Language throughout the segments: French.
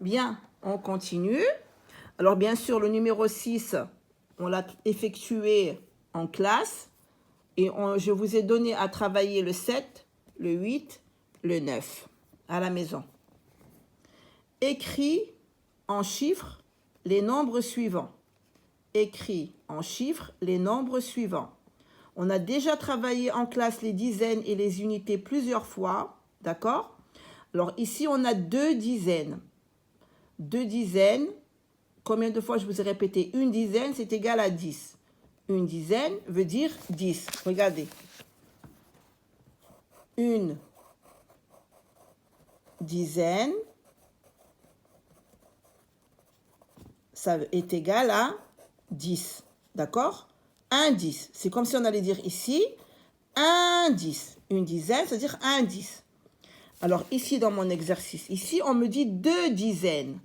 Bien, on continue. Alors, bien sûr, le numéro 6, on l'a effectué en classe. Et je vous ai donné à travailler le 7, le 8, le 9 à la maison. Écris en chiffres les nombres suivants. Écris en chiffres les nombres suivants. On a déjà travaillé en classe les dizaines et les unités plusieurs fois, d'accord? Alors ici, on a 2 dizaines. 2 dizaines, combien de fois je vous ai répété? Une dizaine, c'est égal à 10. Une dizaine veut dire 10. Regardez. Une dizaine, ça est égal à 10. D'accord? Un 10. C'est comme si on allait dire ici, un 10. Une dizaine, c'est-à-dire un 10. Alors ici, dans mon exercice, ici, on me dit 2 dizaines.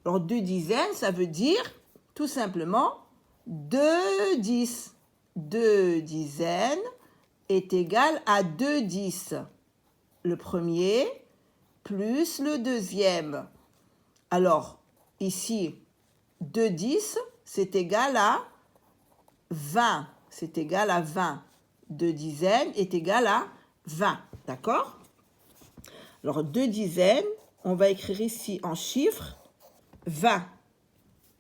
Alors 2 dizaines, ça veut dire tout simplement 2 10. 2 dizaines est égal à 2 10. Le premier plus le deuxième. Alors, ici, 2 10, c'est égal à 20. C'est égal à 20. 2 dizaines est égal à 20. D'accord? Alors, 2 dizaines, on va écrire ici en chiffres 20.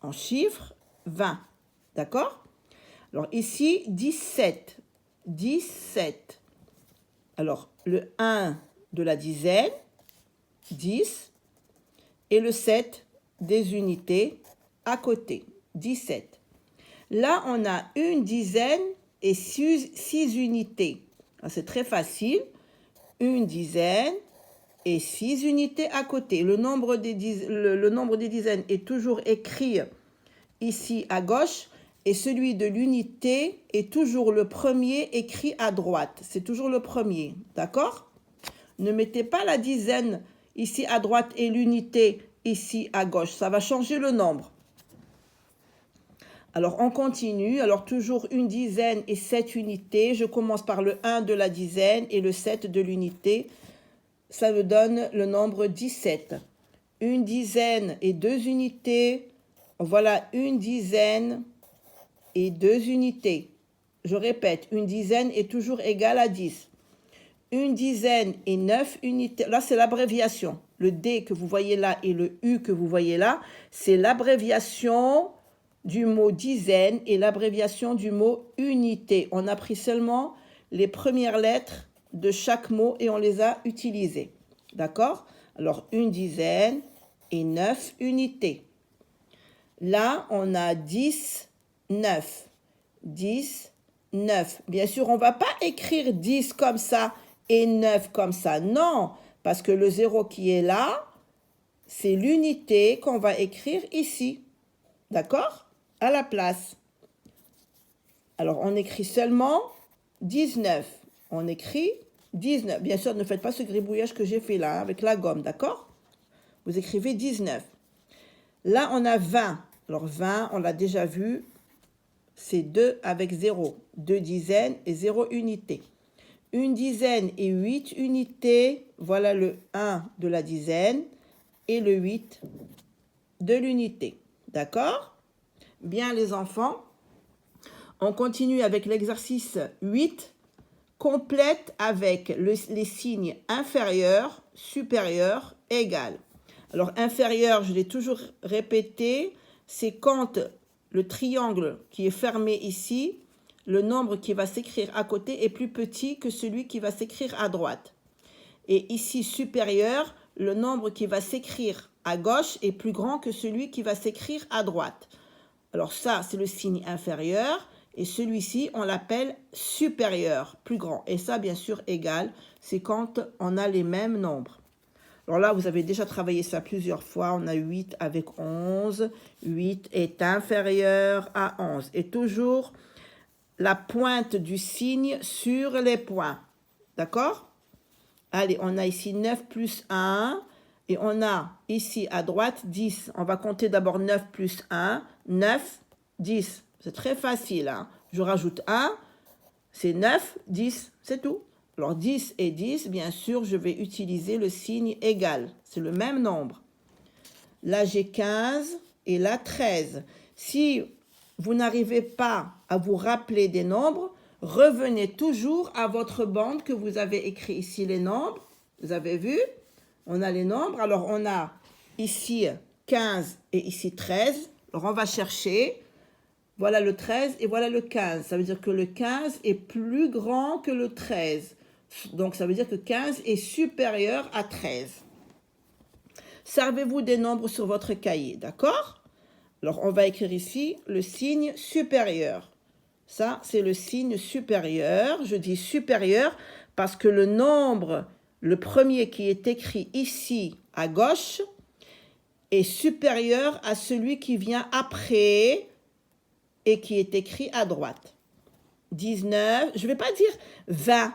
En chiffres 20. D'accord? Alors, ici, 17. 17. Alors, le 1 de la dizaine, 10. Et le 7 des unités à côté, 17. Là, on a une dizaine et 6 unités. C'est très facile. Une dizaine et 6 unités à côté. Le nombre des dizaines est toujours écrit ici à gauche et celui de l'unité est toujours le premier écrit à droite. C'est toujours le premier, d'accord? Ne mettez pas la dizaine ici à droite et l'unité ici à gauche. Ça va changer le nombre. Alors, on continue. Alors, toujours une dizaine et 7 unités. Je commence par le 1 de la dizaine et le 7 de l'unité. Ça me donne le nombre 17. Une dizaine et 2 unités. Voilà, une dizaine et 2 unités. Je répète, une dizaine est toujours égale à 10. Une dizaine et 9 unités. Là, c'est l'abréviation. Le D que vous voyez là et le U que vous voyez là, c'est l'abréviation du mot dizaine et l'abréviation du mot unité. On a pris seulement les premières lettres de chaque mot et on les a utilisées. D'accord? Alors, une dizaine et 9 unités. Là, on a 10, 9. 10, 9. Bien sûr, on ne va pas écrire 10 comme ça et 9 comme ça. Non, parce que le 0 qui est là, c'est l'unité qu'on va écrire ici. D'accord? À la place. Alors, on écrit seulement 19. On écrit 19. Bien sûr, ne faites pas ce gribouillage que j'ai fait là, avec la gomme, d'accord? Vous écrivez 19. Là, on a 20. Alors, 20, on l'a déjà vu, c'est 2 avec 0. 2 dizaines et 0 unité. Une dizaine et 8 unités, voilà le 1 de la dizaine et le 8 de l'unité. D'accord? Bien les enfants, on continue avec l'exercice 8. Complète avec les signes inférieur, supérieur, égal. Alors inférieur, je l'ai toujours répété, c'est quand le triangle qui est fermé ici, le nombre qui va s'écrire à côté est plus petit que celui qui va s'écrire à droite. Et ici, supérieur, le nombre qui va s'écrire à gauche est plus grand que celui qui va s'écrire à droite. Alors ça, c'est le signe inférieur. Et celui-ci, on l'appelle supérieur, plus grand. Et ça, bien sûr, égal, c'est quand on a les mêmes nombres. Alors là, vous avez déjà travaillé ça plusieurs fois. On a 8 avec 11. 8 est inférieur à 11. Et toujours la pointe du signe sur les points. D'accord? Allez, on a ici 9 plus 1. Et on a ici à droite 10. On va compter d'abord 9 plus 1. 9, 10. C'est très facile. Hein? Je rajoute 1. C'est 9, 10. C'est tout. Alors 10 et 10, bien sûr, je vais utiliser le signe égal. C'est le même nombre. là j'ai 15 et là 13. Si vous n'arrivez pas à vous rappeler des nombres, revenez toujours à votre bande que vous avez écrit ici les nombres. Vous avez vu? On a les nombres. Alors on a ici 15 et ici 13. Alors on va chercher. Voilà le 13 et voilà le 15. Ça veut dire que le 15 est plus grand que le 13. Donc ça veut dire que 15 est supérieur à 13. Servez-vous des nombres sur votre cahier, d'accord? Alors on va écrire ici le signe supérieur. Ça, c'est le signe supérieur. Je dis supérieur parce que le nombre, le premier qui est écrit ici à gauche, est supérieur à celui qui vient après et qui est écrit à droite. 19, je ne vais pas dire 20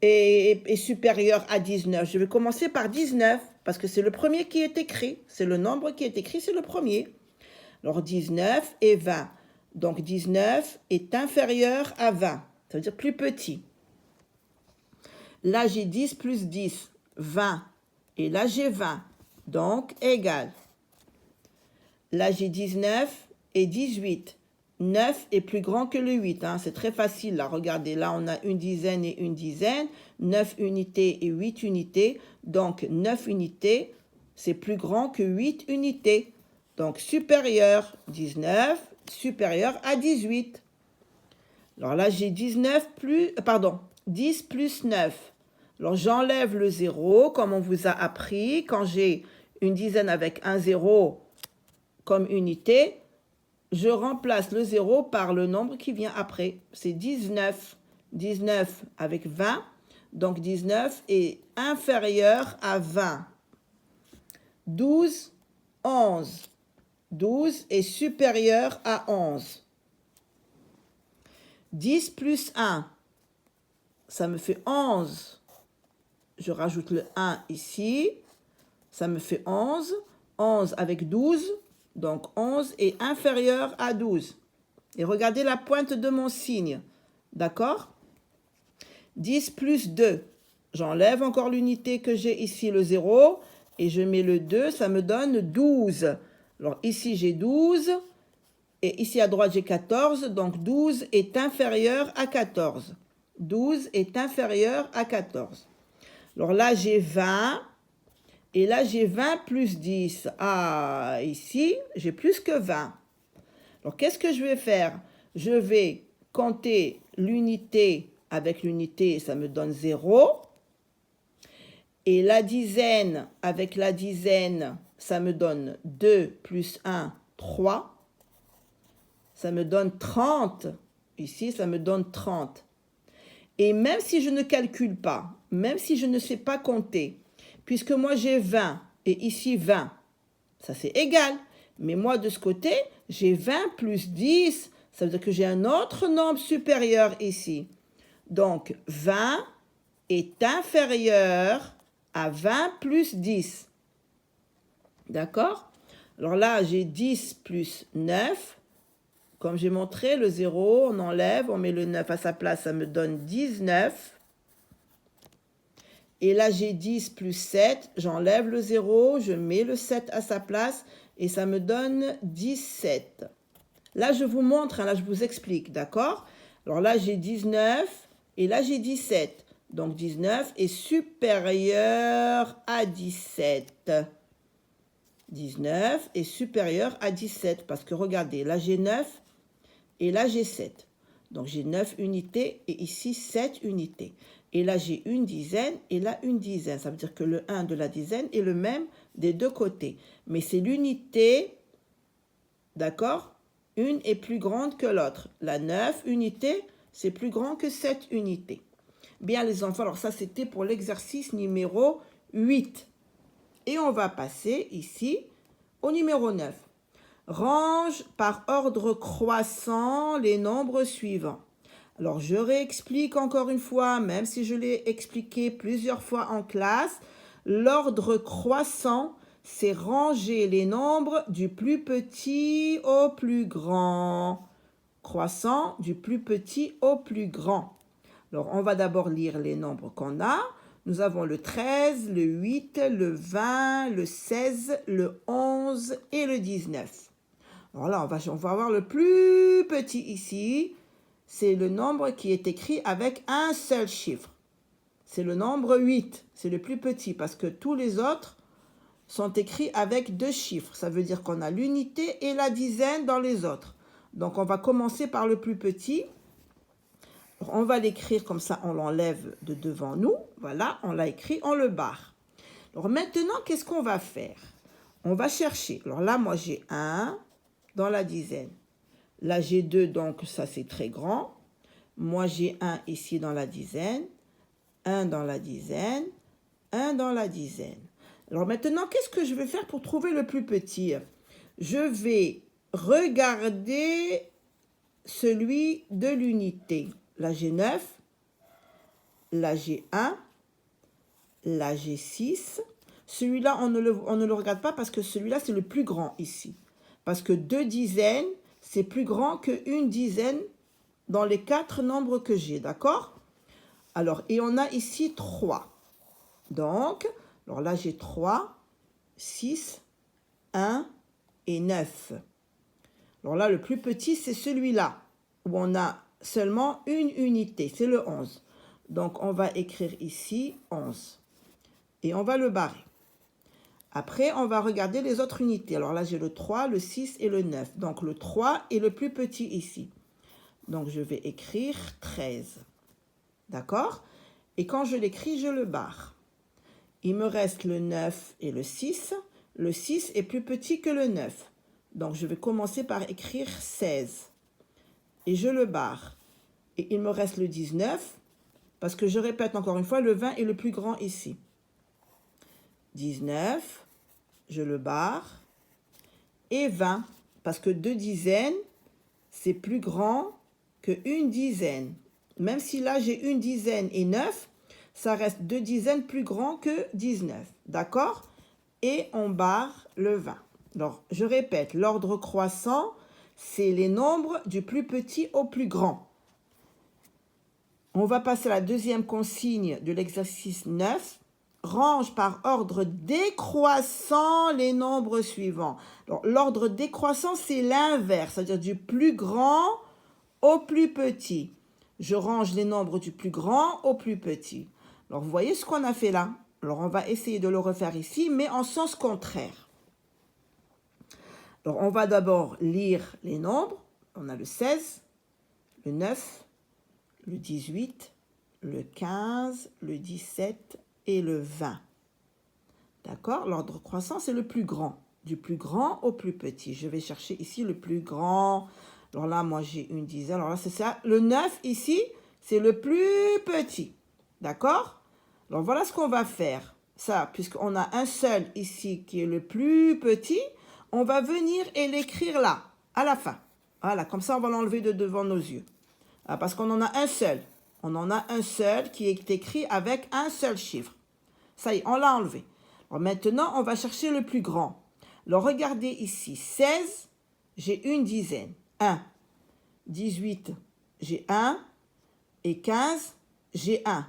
est supérieur à 19. Je vais commencer par 19 parce que c'est le premier qui est écrit. C'est le nombre qui est écrit, c'est le premier. Alors 19 et 20. Donc 19 est inférieur à 20. Ça veut dire plus petit. Là j'ai 10 plus 10, 20. Et là j'ai 20. Donc égal. Là j'ai 19 et 18. 9 est plus grand que le 8. Hein. C'est très facile là. Regardez, là on a une dizaine et une dizaine. 9 unités et 8 unités. Donc 9 unités, c'est plus grand que 8 unités. Donc supérieur 19, supérieur à 18. Alors là j'ai 10 plus 9. Alors j'enlève le 0 comme on vous a appris. Quand j'ai une dizaine avec un 0 comme unité, je remplace le 0 par le nombre qui vient après. C'est 19. 19 avec 20. Donc 19 est inférieur à 20. 12, 11. 12 est supérieur à 11. 10 plus 1, ça me fait 11. Je rajoute le 1 ici. Ça me fait 11. 11 avec 12. Donc 11 est inférieur à 12. Et regardez la pointe de mon signe. D'accord? 10 plus 2. J'enlève encore l'unité que j'ai ici, le 0. Et je mets le 2, ça me donne 12. Alors ici j'ai 12. Et ici à droite j'ai 14. Donc 12 est inférieur à 14. 12 est inférieur à 14. Alors là j'ai 20. Et là, j'ai 20 plus 10. Ah, ici, j'ai plus que 20. Alors, qu'est-ce que je vais faire? Je vais compter l'unité avec l'unité, ça me donne 0. Et la dizaine avec la dizaine, ça me donne 2 plus 1, 3. Ça me donne 30. Ici, ça me donne 30. Et même si je ne calcule pas, même si je ne sais pas compter, puisque moi j'ai 20 et ici 20, ça c'est égal. Mais moi de ce côté, j'ai 20 plus 10, ça veut dire que j'ai un autre nombre supérieur ici. Donc 20 est inférieur à 20 plus 10. D'accord? Alors là, j'ai 10 plus 9. Comme j'ai montré, le 0, on enlève, on met le 9 à sa place, ça me donne 19. Et là, j'ai 10 plus 7, j'enlève le 0, je mets le 7 à sa place et ça me donne 17. Là, je vous montre, hein, là, je vous explique, d'accord? Alors là, j'ai 19 et là, j'ai 17. Donc, 19 est supérieur à 17. 19 est supérieur à 17 parce que regardez, là, j'ai 9 et là, j'ai 7. Donc, j'ai 9 unités et ici 7 unités. Et là, j'ai une dizaine et là, une dizaine. Ça veut dire que le 1 de la dizaine est le même des deux côtés. Mais c'est l'unité, d'accord? Une est plus grande que l'autre. La 9 unités, c'est plus grand que 7 unités. Bien, les enfants, alors ça, c'était pour l'exercice numéro 8. Et on va passer ici au numéro 9. Range par ordre croissant les nombres suivants. Alors, je réexplique encore une fois, même si je l'ai expliqué plusieurs fois en classe, l'ordre croissant, c'est ranger les nombres du plus petit au plus grand. Croissant du plus petit au plus grand. Alors, on va d'abord lire les nombres qu'on a. Nous avons le 13, le 8, le 20, le 16, le 11 et le 19. Alors là, on va avoir le plus petit ici. C'est le nombre qui est écrit avec un seul chiffre. C'est le nombre 8. C'est le plus petit parce que tous les autres sont écrits avec 2 chiffres. Ça veut dire qu'on a l'unité et la dizaine dans les autres. Donc, on va commencer par le plus petit. On va l'écrire comme ça, on l'enlève de devant nous. Voilà, on l'a écrit, on le barre. Alors maintenant, qu'est-ce qu'on va faire? On va chercher. Alors là, moi, j'ai 1 dans la dizaine. Là, j'ai 2, donc ça, c'est très grand. Moi, j'ai 1 ici dans la dizaine. 1 dans la dizaine. 1 dans la dizaine. Alors maintenant, qu'est-ce que je vais faire pour trouver le plus petit? Je vais regarder celui de l'unité. Là, j'ai 9. Là, j'ai 1. Là, j'ai 6. Celui-là, on ne le regarde pas parce que celui-là, c'est le plus grand ici. Parce que 2 dizaines, c'est plus grand qu'une dizaine dans les 4 nombres que j'ai, d'accord? Alors, et on a ici 3. Donc, alors là, j'ai 3, 6, 1 et 9. Alors là, le plus petit, c'est celui-là, où on a seulement une unité, c'est le 11. Donc, on va écrire ici 11. Et on va le barrer. Après, on va regarder les autres unités. Alors là, j'ai le 3, le 6 et le 9. Donc, le 3 est le plus petit ici. Donc, je vais écrire 13. D'accord? Et quand je l'écris, je le barre. Il me reste le 9 et le 6. Le 6 est plus petit que le 9. Donc, je vais commencer par écrire 16. Et je le barre. Et il me reste le 19. Parce que je répète encore une fois, le 20 est le plus grand ici. 19, je le barre. Et 20, parce que 2 dizaines, c'est plus grand qu'une dizaine. Même si là, j'ai une dizaine et 9, ça reste 2 dizaines plus grand que 19. D'accord? Et on barre le 20. Alors, je répète, l'ordre croissant, c'est les nombres du plus petit au plus grand. On va passer à la deuxième consigne de l'exercice 9. Range par ordre décroissant les nombres suivants. L'ordre décroissant, c'est l'inverse, c'est-à-dire du plus grand au plus petit. Je range les nombres du plus grand au plus petit. Alors, vous voyez ce qu'on a fait là? Alors, on va essayer de le refaire ici, mais en sens contraire. Alors, on va d'abord lire les nombres. On a le 16, le 9, le 18, le 15, le 17 et le 20. D'accord? L'ordre croissant, c'est le plus grand. Du plus grand au plus petit. Je vais chercher ici le plus grand. Alors là, moi, j'ai une dizaine. Alors là, c'est ça. Le 9, ici, c'est le plus petit. D'accord? Alors, voilà ce qu'on va faire. Ça, puisqu'on a un seul ici qui est le plus petit, on va venir et l'écrire là, à la fin. Voilà, comme ça, on va l'enlever de devant nos yeux. Parce qu'on en a un seul. On en a un seul qui est écrit avec un seul chiffre. Ça y est, on l'a enlevé. Alors maintenant, on va chercher le plus grand. Alors, regardez ici. 16, j'ai une dizaine. 1. 18, j'ai 1. Et 15, j'ai 1.